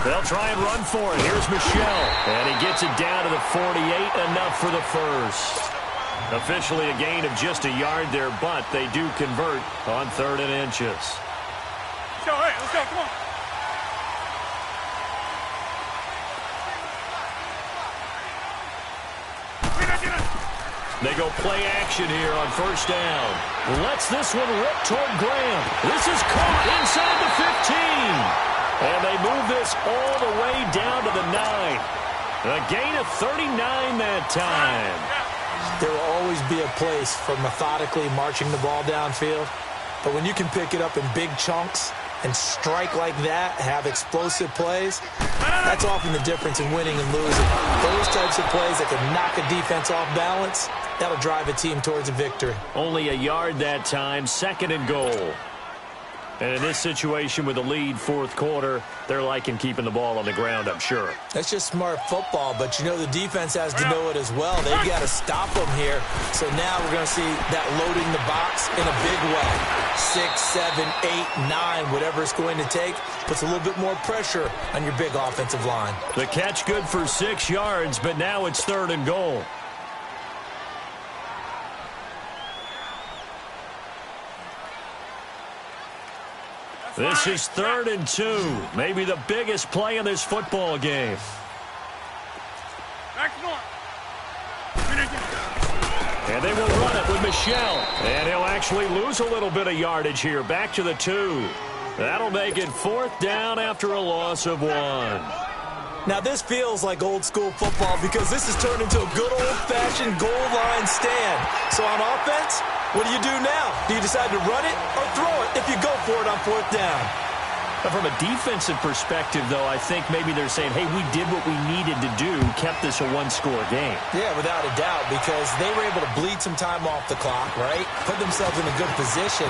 They'll try and run for it. Here's Michel. And he gets it down to the 48, enough for the first. Officially a gain of just a yard there, but they do convert on 3rd and inches. Let's go, hey, let's go, come on. They go play action here on 1st down. Lets this one rip toward Graham. This is caught inside the 15. And they move this all the way down to the 9. A gain of 39 that time. There will always be a place for methodically marching the ball downfield. But when you can pick it up in big chunks and strike like that, have explosive plays, that's often the difference in winning and losing. Those types of plays that can knock a defense off balance, that'll drive a team towards a victory. Only a yard that time, 2nd and goal. And in this situation with the lead 4th quarter, they're liking keeping the ball on the ground, I'm sure. That's just smart football, but you know the defense has to know it as well. They've got to stop them here. So now we're going to see that loading the box in a big way. 6, 7, 8, 9, whatever it's going to take, puts a little bit more pressure on your big offensive line. The catch good for 6 yards, but now it's 3rd and goal. This is 3rd and 2. Maybe the biggest play in this football game. And they will run it with Michel. And he'll actually lose a little bit of yardage here. Back to the 2. That'll make it 4th down after a loss of 1. Now this feels like old school football because this has turned into a good old-fashioned goal line stand. So on offense, what do you do now? Do you decide to run it or throw it if you go for it on 4th down? But from a defensive perspective, though, I think maybe they're saying, hey, we did what we needed to do, kept this a 1-score game. Yeah, without a doubt, because they were able to bleed some time off the clock, right? Put themselves in a good position,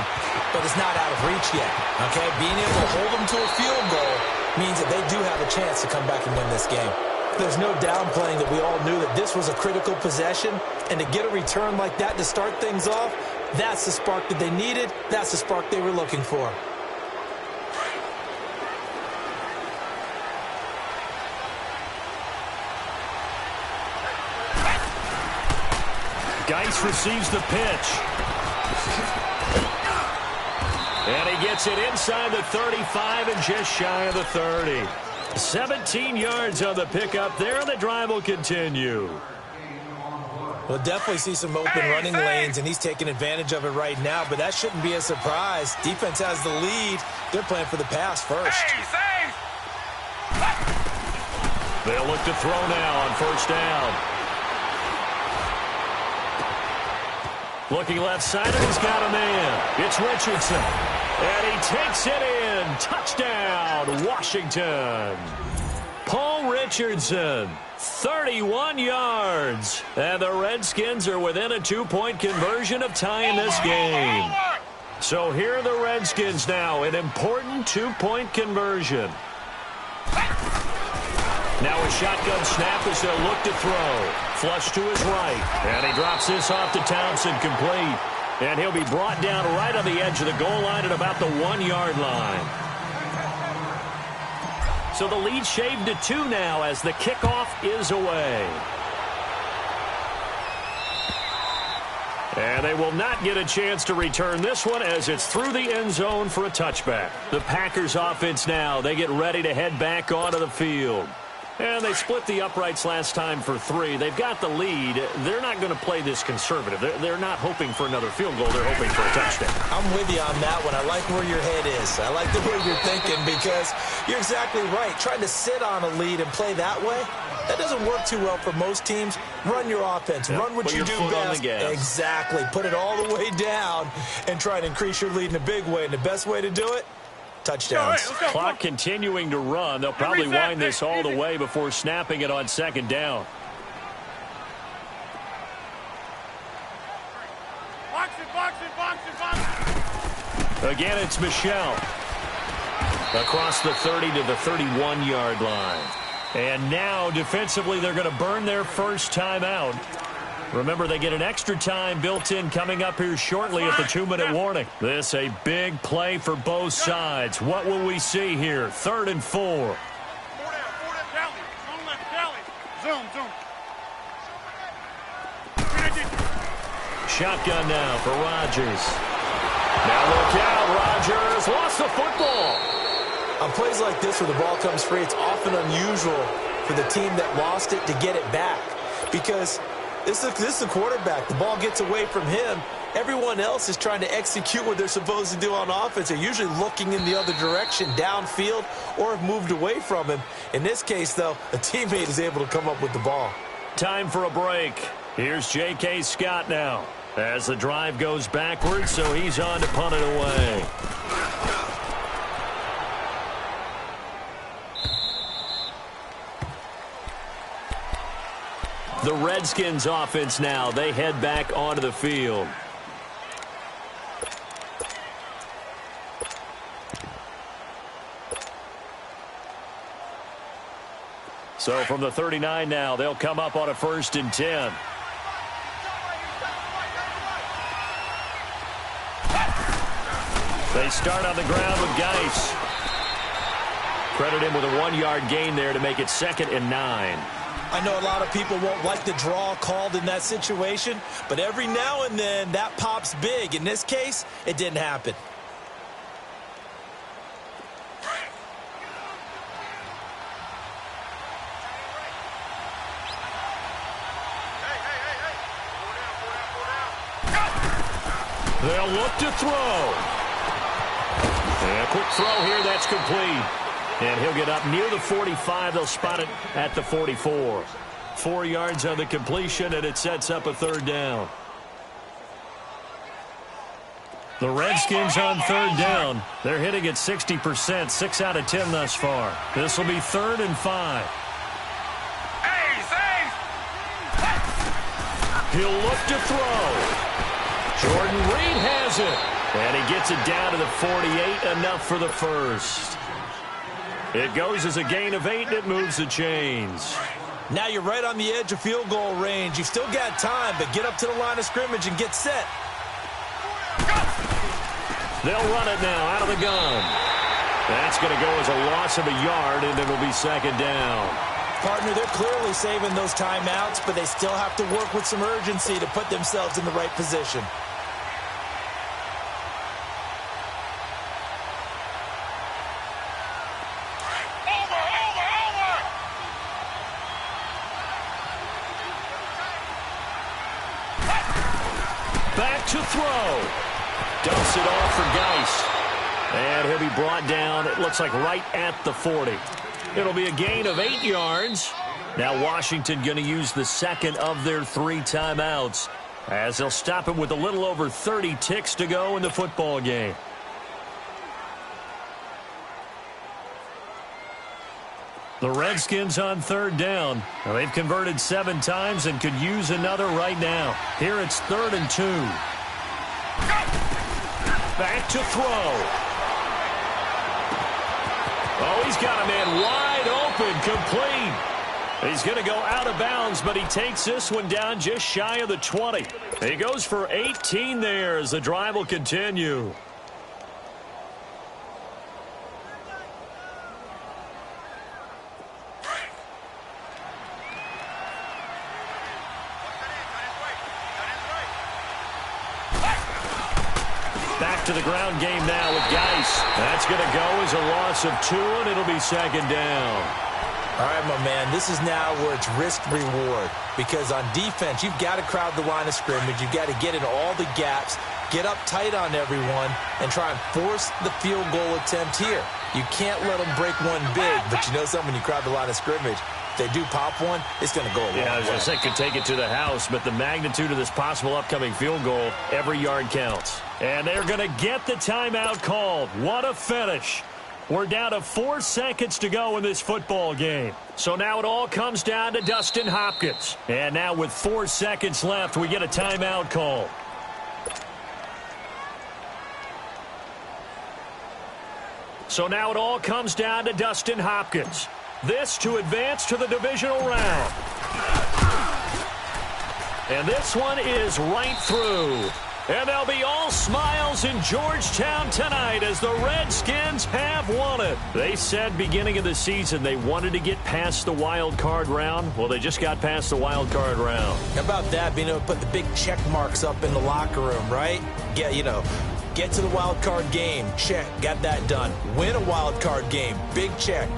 but it's not out of reach yet, okay? Being able to hold them to a field goal means that they do have a chance to come back and win this game. There's no downplaying that we all knew that this was a critical possession, and to get a return like that to start things off, that's the spark that they needed. That's the spark they were looking for. Geis receives the pitch. And he gets it inside the 35 and just shy of the 30. 17 yards on the pickup there, and the drive will continue. We'll definitely see some open running lanes, and he's taking advantage of it right now, but that shouldn't be a surprise. Defense has the lead. They're playing for the pass first. They'll look to throw now on 1st down. Looking left-sided, he's got a man. It's Richardson. And he takes it in. Touchdown, Washington. Paul Richardson, 31 yards. And the Redskins are within a 2-point conversion of tying this game. So here are the Redskins now, an important 2-point conversion. Now a shotgun snap as they'll look to throw. Flush to his right. And he drops this off to Townsend, complete. And he'll be brought down right on the edge of the goal line at about the 1-yard line. So the lead shaved to 2 now as the kickoff is away. And they will not get a chance to return this one as it's through the end zone for a touchback. The Packers offense now, they get ready to head back onto the field. And they split the uprights last time for 3. They've got the lead. They're not going to play this conservative. They're not hoping for another field goal. They're hoping for a touchdown. I'm with you on that one. I like where your head is. I like the way you're thinking because you're exactly right. Trying to sit on a lead and play that way, that doesn't work too well for most teams. Run your offense. Yep. Run what you do best. Exactly. Put it all the way down and try to increase your lead in a big way. And the best way to do it, touchdowns. Clock continuing to run. They'll probably wind this all the way before snapping it on second down. Box it, box it, box it, box it. Again, it's Michel. Across the 30 to the 31-yard line. And now, defensively, they're going to burn their first timeout. Remember, they get an extra time built in coming up here shortly at the 2-minute warning. This a big play for both sides. What will we see here? 3rd and 4. 4 down, tally. Zone left, tally. Zoom, zoom. Shotgun now for Rodgers. Now look out, Rodgers lost the football. On plays like this where the ball comes free, it's often unusual for the team that lost it to get it back because this is the quarterback. The ball gets away from him. Everyone else is trying to execute what they're supposed to do on offense. They're usually looking in the other direction, downfield, or have moved away from him. In this case, though, a teammate is able to come up with the ball. Time for a break. Here's J.K. Scott now as the drive goes backwards, so he's on to punt it away. The Redskins offense now, they head back onto the field. So from the 39 now, they'll come up on a 1st and 10. They start on the ground with Geis. Credit him with a 1-yard gain there to make it 2nd and 9. I know a lot of people won't like the draw called in that situation, but every now and then that pops big. In this case, it didn't happen. They'll look to throw. And a quick throw here, that's complete. And he'll get up near the 45. They'll spot it at the 44. 4 yards on the completion, and it sets up a 3rd down. The Redskins on 3rd down. They're hitting at 60%, 6 out of 10 thus far. This will be 3rd and 5. He'll look to throw. Jordan Reed has it. And he gets it down to the 48, enough for the first. It goes as a gain of 8, and it moves the chains. Now you're right on the edge of field goal range. You've still got time, but get up to the line of scrimmage and get set. They'll run it now out of the gun. That's going to go as a loss of a yard, and it'll be 2nd down. Partner, they're clearly saving those timeouts, but they still have to work with some urgency to put themselves in the right position. Back to throw. Dumps it off for Geis. And he'll be brought down, it looks like right at the 40. It'll be a gain of 8 yards. Now Washington going to use the 2nd of their 3 timeouts. as they'll stop him with a little over 30 ticks to go in the football game. The Redskins on third down. Now, they've converted 7 times and could use another right now. Here it's 3rd and 2. Back to throw. Oh, he's got a man wide open, complete. He's going to go out of bounds, but he takes this one down just shy of the 20. He goes for 18 there as the drive will continue. Back to the ground game now with Geis. That's going to go as a loss of 2, and it'll be 2nd down. All right, my man, this is now where it's risk-reward. Because on defense, you've got to crowd the line of scrimmage. You've got to get in all the gaps, get up tight on everyone, and try and force the field goal attempt here. You can't let them break one big, but you know something, when you crowd the line of scrimmage, if they do pop one, it's going to go a long way. Yeah, I was going to say, could take it to the house, but the magnitude of this possible upcoming field goal, every yard counts. And they're going to get the timeout called. What a finish. We're down to 4 seconds to go in this football game. So now it all comes down to Dustin Hopkins. And now with 4 seconds left, we get a timeout call. So now it all comes down to Dustin Hopkins. This to advance to the divisional round. And this one is right through. And they'll be all smiles in Georgetown tonight as the Redskins have won it. They said beginning of the season they wanted to get past the wild card round. Well, they just got past the wild card round. How about that, being able to put the big check marks up in the locker room, right? Get to the wild card game. Check. Got that done. Win a wild card game. Big check.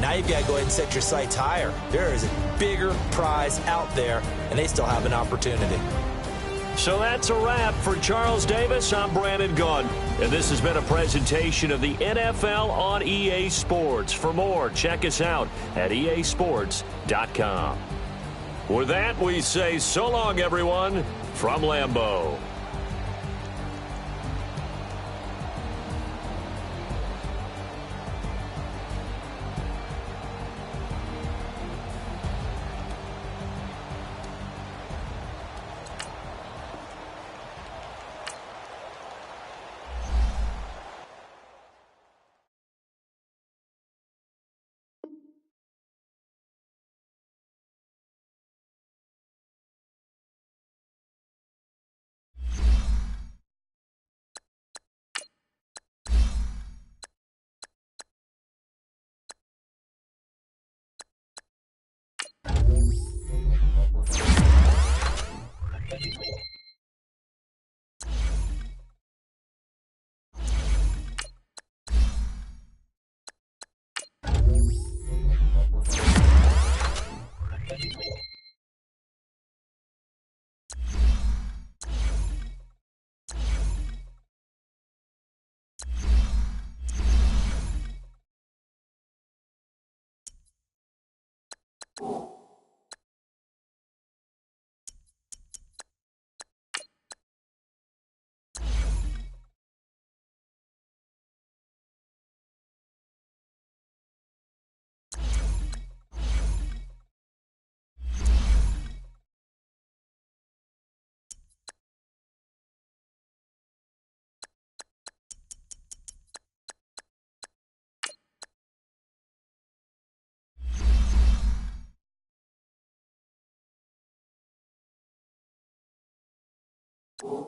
Now you've got to go ahead and set your sights higher. There is a bigger prize out there, and they still have an opportunity. So that's a wrap for Charles Davis. I'm Brandon Gunn, and this has been a presentation of the NFL on EA Sports. For more, check us out at easports.com. With that, we say so long, everyone, from Lambeau. Oh.